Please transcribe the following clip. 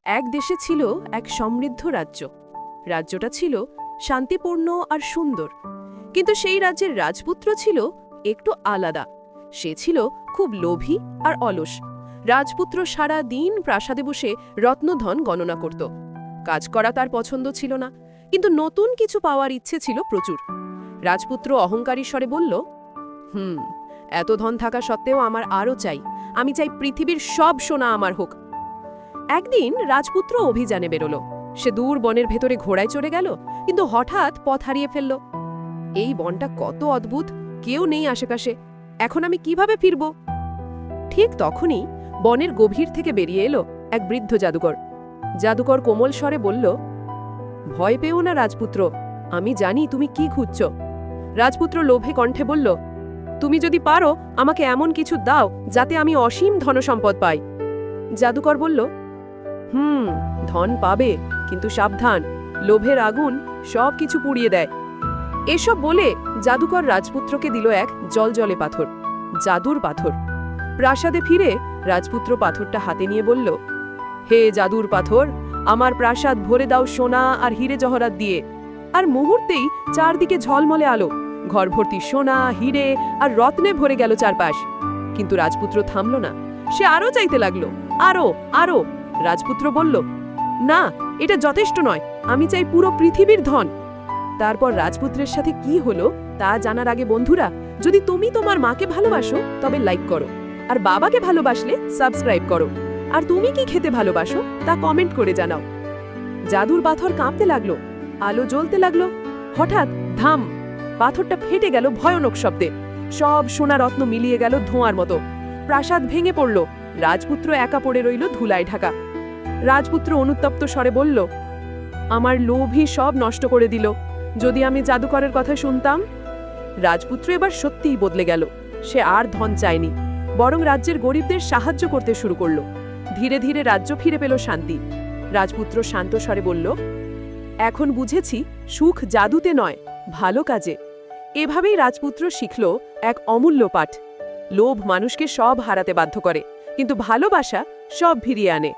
এক দেশে ছিল এক সমৃদ্ধ রাজ্য। রাজ্যটা ছিল শান্তিপূর্ণ আর সুন্দর, কিন্তু সেই রাজ্যের রাজপুত্র ছিল একটু আলাদা। সে ছিল খুব লোভী আর অলস। রাজপুত্র সারা দিন প্রাসাদে বসে রত্নধন গণনা করত। কাজ করা তার পছন্দ ছিল না, কিন্তু নতুন কিছু পাওয়ার ইচ্ছে ছিল প্রচুর। রাজপুত্র অহংকারী স্বরে বলল, এত ধন থাকা সত্ত্বেও আমার আরও চাই। আমি চাই পৃথিবীর সব সোনা আমার হোক। একদিন রাজপুত্র অভিযানে বেরোল। সে দূর বনের ভেতরে ঘোড়ায় চড়ে গেল, কিন্তু হঠাৎ পথ হারিয়ে ফেলল। এই বনটা কত অদ্ভুত, কেউ নেই আশেপাশে। এখন আমি কিভাবে ফিরব? ঠিক তখনই বনের গভীর থেকে বেরিয়ে এলো এক বৃদ্ধ জাদুকর। জাদুকর কোমল স্বরে বলল, ভয় পেও না রাজপুত্র, আমি জানি তুমি কি খুঁজছ। রাজপুত্র লোভে কণ্ঠে বলল, তুমি যদি পারো আমাকে এমন কিছু দাও যাতে আমি অসীম ধনসম্পদ পাই। জাদুকর বলল, ধন পাবে, কিন্তু সাবধান, লোভের আগুন সব কিছু পুড়িয়ে দেয়। এসব বলে জাদুকর রাজপুত্রকে দিল এক জলজলে পাথর, জাদুর পাথর। প্রাসাদে ফিরে রাজপুত্র পাথরটা হাতে নিয়ে বলল, হে জাদুর পাথর, আমার প্রাসাদ ভরে দাও সোনা আর হিরে জহরাত দিয়ে। আর মুহূর্তেই চারদিকে ঝলমলে আলো, ঘর ভর্তি সোনা, হিরে আর রত্নে ভরে গেল চারপাশ। কিন্তু রাজপুত্র থামল না, সে আরো চাইতে লাগলো, আরো আরো। রাজপুত্র বলল, না, এটা যথেষ্ট নয়, আমি চাই পুরো পৃথিবীর ধন। তারপর রাজপুত্রের সাথে কি হলো তা জানার আগে বন্ধুরা, যদি তুমি তোমার মাকে ভালোবাসো তবে লাইক করো, আর বাবাকে ভালোবাসলে সাবস্ক্রাইব করো, আর তুমি কি খেতে ভালোবাসো তা কমেন্ট করে জানাও। জাদুর পাথর কাঁপতে লাগলো, আলো জ্বলতে লাগলো। হঠাৎ ধাম, পাথরটা ফেটে গেল ভয়ানক শব্দে। সব সোনা রত্ন মিলিয়ে গেল ধোঁয়ার মতো। প্রাসাদ ভেঙে পড়ল। রাজপুত্র একা পড়ে রইল ধুলায় ঢাকা। রাজপুত্র অনুতপ্ত স্বরে বলল, আমার লোভই সব নষ্ট করে দিল। যদি আমি জাদুকরের কথা শুনতাম। রাজপুত্র এবার সত্যিই বদলে গেল। সে আর ধন চায়নি, বরং রাজ্যের গরিবদের সাহায্য করতে শুরু করল। ধীরে ধীরে রাজ্য ফিরে পেল শান্তি। রাজপুত্র শান্ত স্বরে বলল, এখন বুঝেছি সুখ জাদুতে নয়, ভালো কাজে। এভাবেই রাজপুত্র শিখল এক অমূল্য পাঠ। লোভ মানুষকে সব হারাতে বাধ্য করে, কিন্তু ভালোবাসা সব ফিরিয়ে আনে।